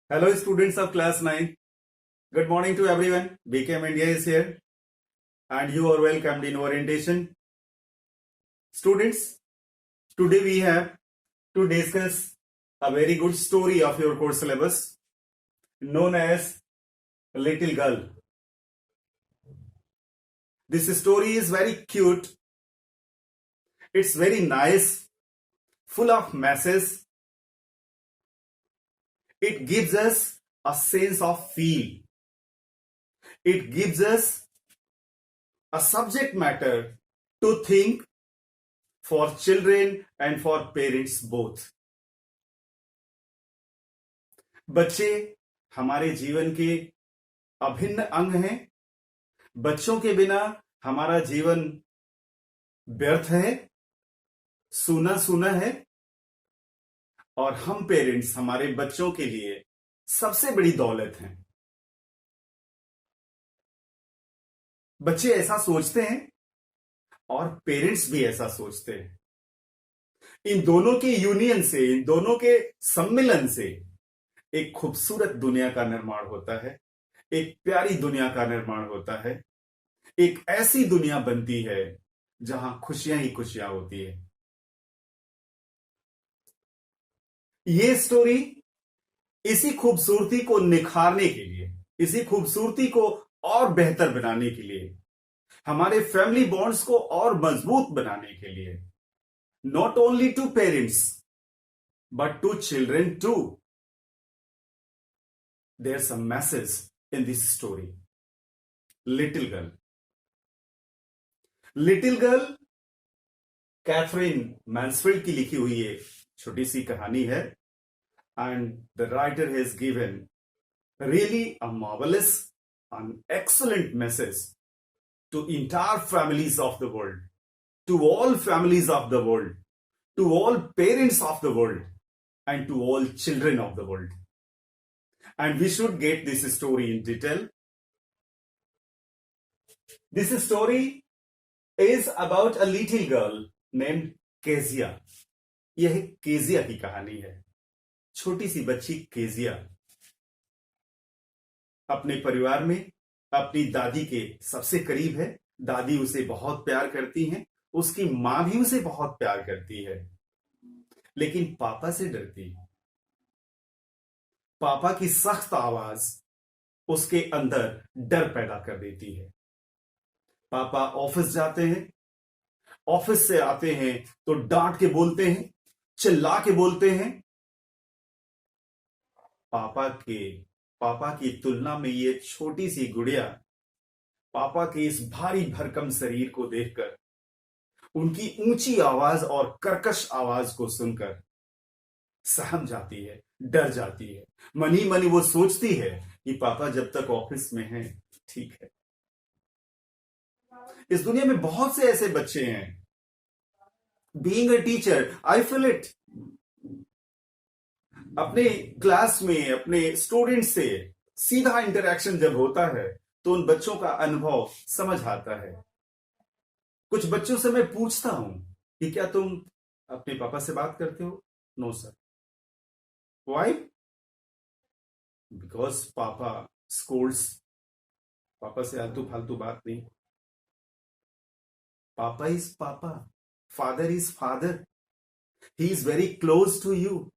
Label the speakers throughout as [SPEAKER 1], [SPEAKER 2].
[SPEAKER 1] Hello, students of class 9. Good morning to everyone. BKM India is here and you are welcomed in orientation. Students, today we have to discuss a very good story of your course syllabus known as Little Girl. This story is very cute. It's very nice, full of messages. It gives us a sense of feel. It gives us a subject matter to think for children and for parents both. बच्चे हमारे जीवन के अभिन्न अंग हैं। बच्चों के बिना हमारा जीवन व्यर्थ है, सूना सूना है। और हम पेरेंट्स हमारे बच्चों के लिए सबसे बड़ी दौलत हैं। बच्चे ऐसा सोचते हैं और पेरेंट्स भी ऐसा सोचते हैं। इन दोनों के यूनियन से, इन दोनों के सम्मिलन से एक खूबसूरत दुनिया का निर्माण होता है, एक प्यारी दुनिया का निर्माण होता है, एक ऐसी दुनिया बनती है जहां खुशियां ही खुशियां होती है। ये स्टोरी इसी खूबसूरती को निखारने के लिए, इसी खूबसूरती को और बेहतर बनाने के लिए, हमारे फैमिली बॉन्ड्स को और मजबूत बनाने के लिए, not only to parents but to children too, there's a message in this story. Little Girl. Little Girl Katherine Mansfield की लिखी हुई एक छोटी सी कहानी है and the writer has given really a marvelous and excellent message to entire families of the world, to all families of the world, to all parents of the world, and to all children of the world. And we should get this story in detail. This story is about a little girl named Kezia. यह Kezia की कहानी है। छोटी सी बच्ची Kezia अपने परिवार में अपनी दादी के सबसे करीब है। दादी उसे बहुत प्यार करती हैं, उसकी मां भी उसे बहुत प्यार करती है, लेकिन पापा से डरती है। पापा की सख्त आवाज उसके अंदर डर पैदा कर देती है। पापा ऑफिस जाते हैं, ऑफिस से आते हैं तो डांट के बोलते हैं, चिल्ला के बोलते हैं। पापा की तुलना में ये छोटी सी गुड़िया पापा के इस भारी भरकम शरीर को देखकर, उनकी ऊंची आवाज और कर्कश आवाज को सुनकर सहम जाती है, डर जाती है। मनी मनी वो सोचती है कि पापा जब तक ऑफिस में हैं ठीक है। इस दुनिया में बहुत से ऐसे बच्चे हैं। Being a teacher I feel it. अपने क्लास में अपने स्टूडेंट से सीधा इंटरेक्शन जब होता है तो उन बच्चों का अनुभव समझ आता है। कुछ बच्चों से मैं पूछता हूं कि क्या तुम अपने पापा से बात करते हो? No sir. Why? Because papa scolds. Papa से आलतू फालतू बात नहीं। Papa is papa, father is father, he is very close to you,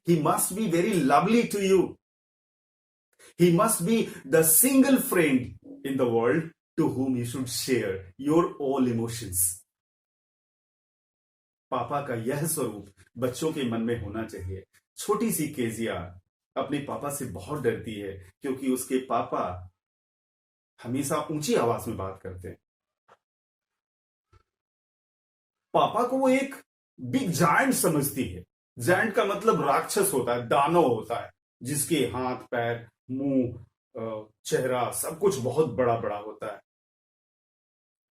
[SPEAKER 1] he must be very lovely to you, he must be the single friend in the world to whom you should share your all emotions. पापा का यह स्वरूप बच्चों के मन में होना चाहिए। छोटी सी केजिया अपने पापा से बहुत डरती है क्योंकि उसके पापा हमेशा ऊंची आवाज में बात करते हैं। पापा को वो एक बिग जायंट समझती है। जायंट का मतलब राक्षस होता है, दानव होता है, जिसके हाथ पैर मुंह चेहरा सब कुछ बहुत बड़ा बड़ा होता है।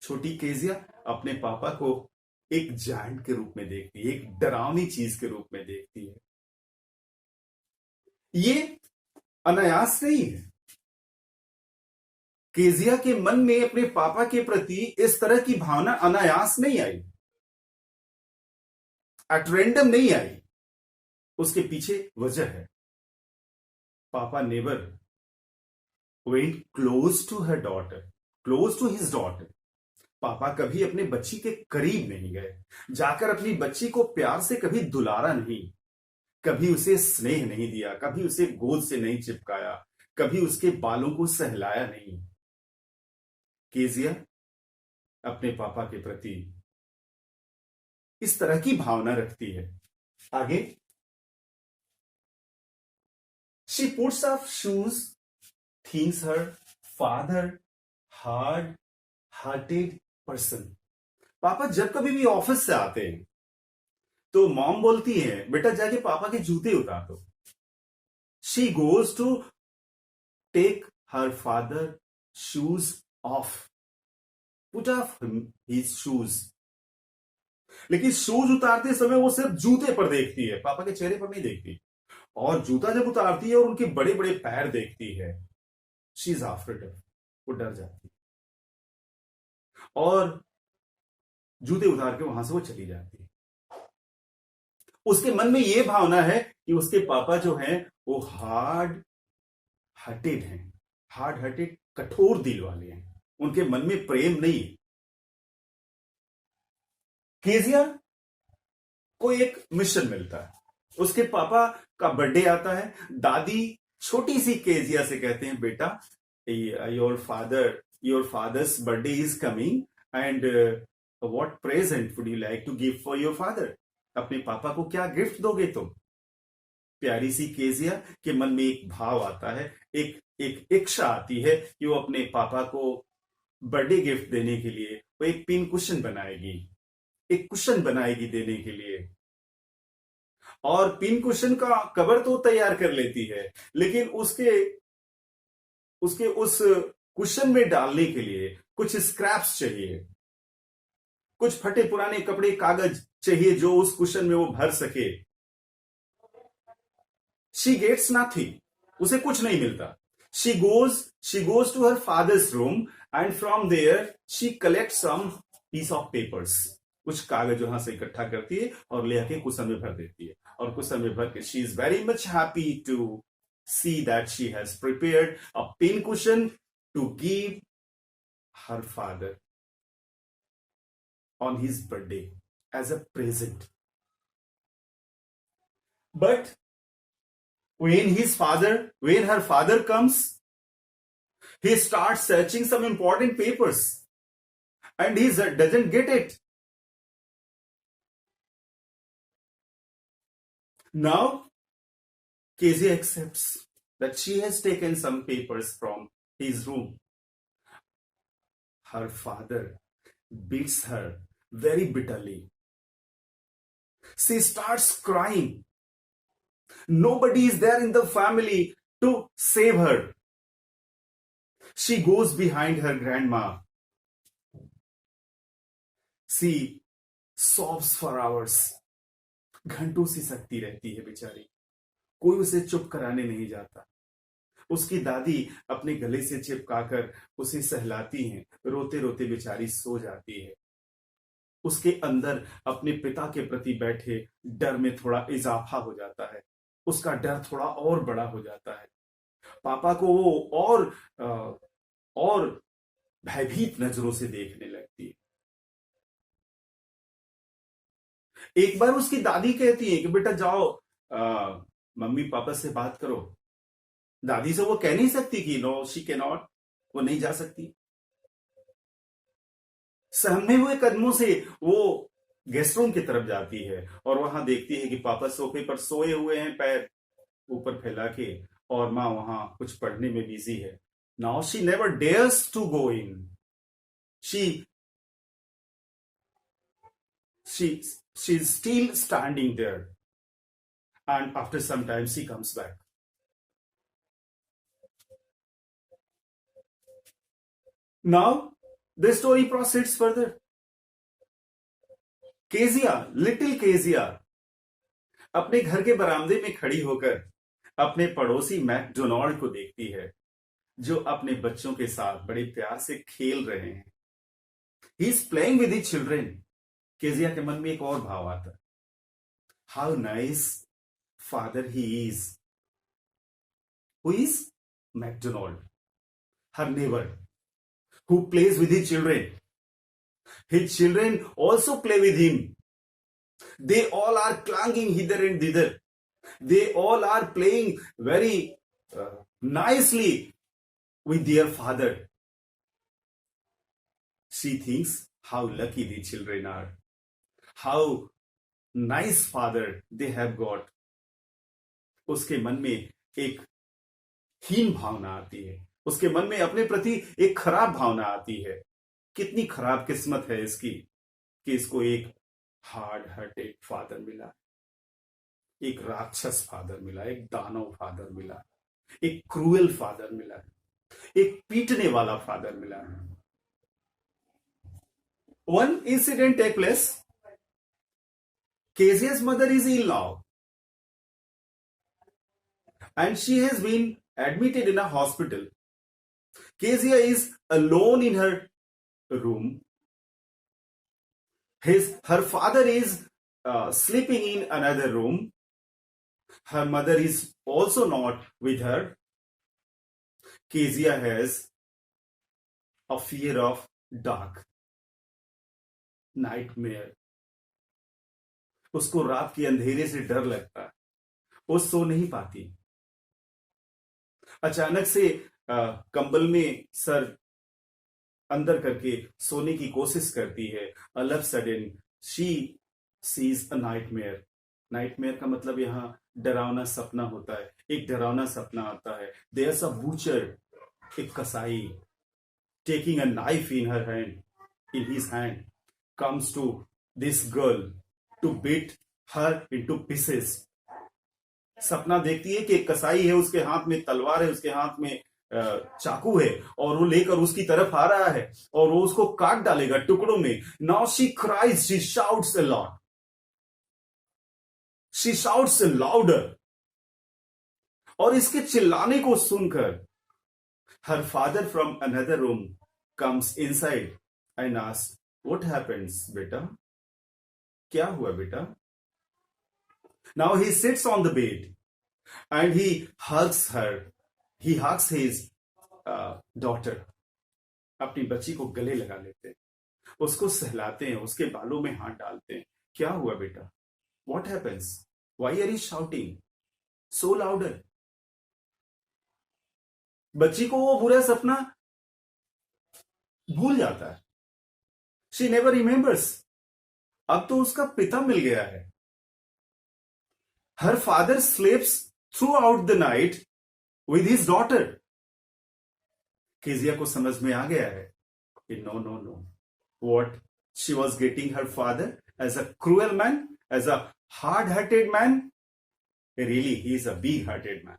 [SPEAKER 1] छोटी केजिया अपने पापा को एक जायंट के रूप में देखती है, एक डरावनी चीज के रूप में देखती है। ये अनायास नहीं है। केजिया के मन में अपने पापा के प्रति इस तरह की भावना अनायास नहीं आई, एट रैंडम नहीं आई। उसके पीछे वजह है। Papa never went close to her daughter, close to his daughter. Papa कभी अपने बच्ची के करीब नहीं गए, जाकर अपनी बच्ची को प्यार से कभी दुलारा नहीं, कभी उसे स्नेह नहीं दिया, कभी उसे गोद से नहीं चिपकाया, कभी उसके बालों को सहलाया नहीं। केजिया अपने पापा के प्रति इस तरह की भावना रखती है। आगे, she puts of shoes, thinks her father hard hearted person. पापा जब कभी भी ऑफिस से आते हैं तो मॉम बोलती है, बेटा जाके पापा के जूते उतार दो। She goes to take her father shoes off, put off his shoes. लेकिन शूज उतारते समय वो सिर्फ जूते पर देखती है, पापा के चेहरे पर नहीं देखती। और जूता जब उतारती है और उनके बड़े बड़े पैर देखती है, शी इज आफ्रेड, वो डर जाती है और जूते उतार के वहां से वो चली जाती है। उसके मन में यह भावना है कि उसके पापा जो हैं वो हार्ड हार्टेड हैं, हार्ड हार्टेड कठोर दिल वाले हैं, उनके मन में प्रेम नहीं है। केजिया को एक मिशन मिलता है, उसके पापा का बर्थडे आता है। दादी छोटी सी केजिया से कहते हैं, बेटा your father's birthday is coming and what present would you like to give for your father. अपने पापा को क्या गिफ्ट दोगे तुम। प्यारी सी केजिया के मन में एक भाव आता है, एक एक इच्छा आती है कि वो अपने पापा को बर्थडे गिफ्ट देने के लिए वो एक पिन कुशन बनाएगी, एक कुशन बनाएगी देने के लिए। और पिन कुशन का कवर तो तैयार कर लेती है, लेकिन उसके उस कुशन में डालने के लिए कुछ स्क्रैप्स चाहिए, कुछ फटे पुराने कपड़े कागज चाहिए जो उस कुशन में वो भर सके। शी गेट्स नथिंग, उसे कुछ नहीं मिलता। She goes to her father's room and from there she collect some piece of papers. कुछ कागज वहां से इकट्ठा करती है और ले आके कुशन में भर देती है, और कुशन में भर के she is very much happy to see that she has prepared a pin cushion to give her father on his birthday as a present. But when her father comes, he starts searching some important papers and he doesn't get it. Now Casey accepts that she has taken some papers from his room. Her father beats her very bitterly. She starts crying. Nobody is there in the family to save her. She goes behind her grandma. She sobs for hours. घंटों सी सकती रहती है बेचारी, कोई उसे चुप कराने नहीं जाता। उसकी दादी अपने गले से चिपकाकर उसे सहलाती हैं, रोते रोते बेचारी सो जाती है। उसके अंदर अपने पिता के प्रति बैठे डर में थोड़ा इजाफा हो जाता है, उसका डर थोड़ा और बड़ा हो जाता है। पापा को वो और भयभीत नजरों से देखने लगती है। एक बार उसकी दादी कहती है कि बेटा जाओ मम्मी पापा से बात करो। दादी से वो कह नहीं सकती कि नो शी कैन नॉट, वो नहीं जा सकती। सहमे हुए कदमों से वो गेस्ट रूम की तरफ जाती है और वहां देखती है कि पापा सोफे पर सोए हुए हैं, पैर ऊपर फैला के, और मां वहां कुछ पढ़ने में बिजी है। Now she never dares to go in. She's still standing there, and after some time she comes back. Now the story proceeds further. Kezia, little Kezia अपने घर के बरामदे में खड़ी होकर अपने पड़ोसी मैकडोनाल्ड को देखती है, जो अपने बच्चों के साथ बड़े प्यार से खेल रहे हैं। He is playing with his children. Kezia के मन में एक और भाव आता है, how nice father he is. Who is? MacDonald, her neighbor, who plays with his children. His children also play with him. They all are clanging hither and thither. They all are playing very nicely with their father. She thinks how lucky the children are, how nice father they have got. उसके मन में एक हीन भावना आती है, उसके मन में अपने प्रति एक खराब भावना आती है. कितनी खराब किस्मत है इसकी कि इसको एक हार्ड हार्टेड फादर मिला, एक राक्षस फादर मिला, एक दानव फादर मिला, एक क्रूएल फादर मिला, एक पीटने वाला फादर मिला. One incident take place. Kezia's mother is ill now, and she has been admitted in a hospital. Kezia is alone in her room. Her father is sleeping in another room. Her mother is also not with her. Kezia has a fear of dark, nightmare. उसको रात के अंधेरे से डर लगता है, वो सो नहीं पाती. अचानक से कंबल में सर अंदर करके सोने की कोशिश करती है. All of sudden she sees a nightmare. Nightmare का मतलब यहाँ डरावना सपना होता है. एक डरावना सपना आता है. देयर्स अ बूचर, एक कसाई, taking a knife in her hand, in his hand, comes to this girl to beat her into pieces. सपना देखती है कि एक कसाई है, उसके हाथ में तलवार है, उसके हाथ में चाकू है और वो लेकर उसकी तरफ आ रहा है और वो उसको काट डालेगा टुकड़ों में. Now she cries, she shouts a lot. She shouts louder. और इसके चिल्लाने को सुनकर her father from another room comes inside and asks, what happens, beta? क्या हुआ बेटा? Now he sits on the bed and he hugs her. He hugs his daughter. अपनी बच्ची को गले लगा लेते हैं, उसको सहलाते हैं, उसके बालों में हाथ डालते हैं. क्या हुआ बेटा? What happens? Why are you shouting so louder? बच्ची को वो बुरा सपना भूल जाता है. She never remembers. अब तो उसका पिता मिल गया है. Her father sleeps throughout the night with his daughter. Kezia को समझ में आ गया है कि no. What she was getting her father as a cruel man, as a hard-hearted man. Really, he is a big-hearted man.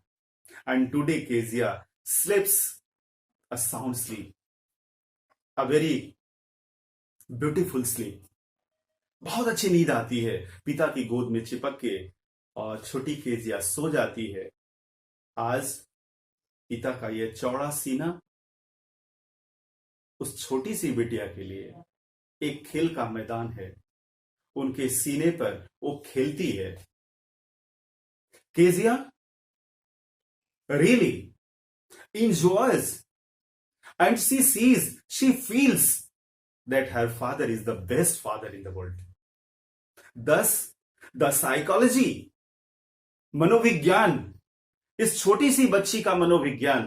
[SPEAKER 1] And today Kezia sleeps a sound sleep, a very beautiful sleep. बहुत अच्छी नींद आती है पिता की गोद में चिपक के और छोटी केजिया सो जाती है. आज पिता का यह चौड़ा सीना उस छोटी सी बिटिया के लिए एक खेल का मैदान है. उनके सीने पर वो खेलती है. Kezia really enjoys and she sees, she feels that her father is the best father in the world. Thus, the psychology, मनोविज्ञान, इस छोटी सी बच्ची का मनोविज्ञान,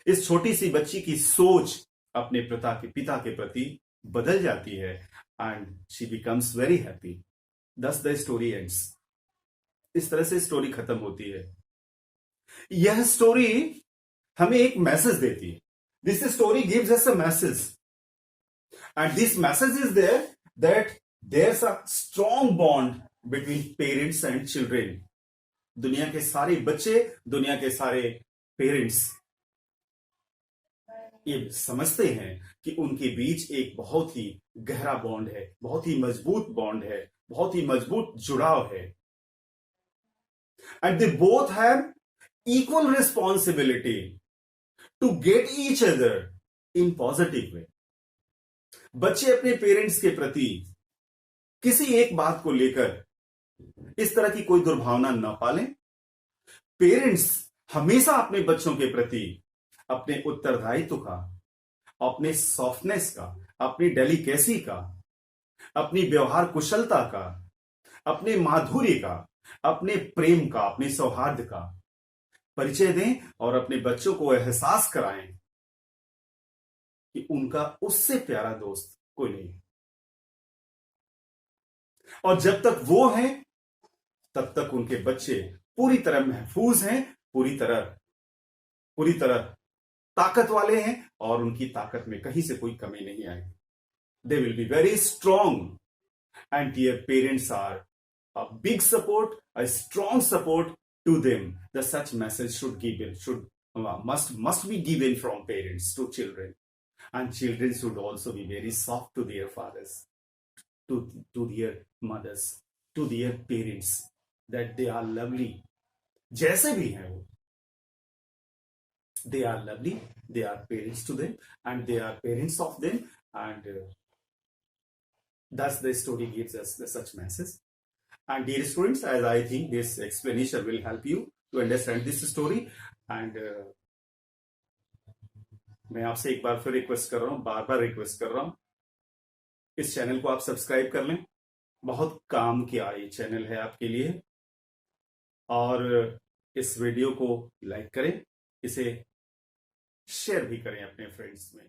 [SPEAKER 1] इस छोटी सी बच्ची की सोच अपने पिता के प्रति बदल जाती है. and she becomes very happy. Thus the story ends. इस तरह से स्टोरी खत्म होती है. यह स्टोरी हमें एक मैसेज देती है. This story gives us a message. And this message is there that there's a strong bond between parents and children. दुनिया के सारे बच्चे, दुनिया के सारे पेरेंट्स ये समझते हैं कि उनके बीच एक बहुत ही गहरा बॉन्ड है, बहुत ही मजबूत बॉन्ड है, बहुत ही मजबूत जुड़ाव है. And they both have equal responsibility to get each other in positive way. बच्चे अपने पेरेंट्स के प्रति किसी एक बात को लेकर इस तरह की कोई दुर्भावना न पालें पेरेंट्स हमेशा अपने बच्चों के प्रति अपने उत्तरदायित्व का, अपने सॉफ्टनेस का, अपनी डेलिकेसी का, अपनी व्यवहार कुशलता का, अपने माधुर्य का, अपने प्रेम का, अपने सौहार्द का परिचय दें और अपने बच्चों को एहसास कराएं कि उनका उससे प्यारा दोस्त कोई नहीं है। और जब तक वो है तब तक उनके बच्चे पूरी तरह महफूज हैं, पूरी तरह ताकत वाले हैं और उनकी ताकत में कहीं से कोई कमी नहीं आएगी। They will be very strong and dear parents are a big support, a strong support to them. The such message must be given from parents to children, and children should also be very soft to their fathers, to their mothers, to their parents, that they are lovely. जैसे भी हैं वो, they are lovely, they are parents to them, and they are parents of them, and thus the story gives us such message. And dear students, as I think this explanation will help you to understand this story, and मैं आपसे एक बार फिर request कर रहा हूं, बार बार request कर रहा हूं, इस चैनल को आप सब्सक्राइब कर लें। बहुत काम किया ये चैनल है आपके लिए, और इस वीडियो को लाइक करें, इसे शेयर भी करें अपने फ्रेंड्स में।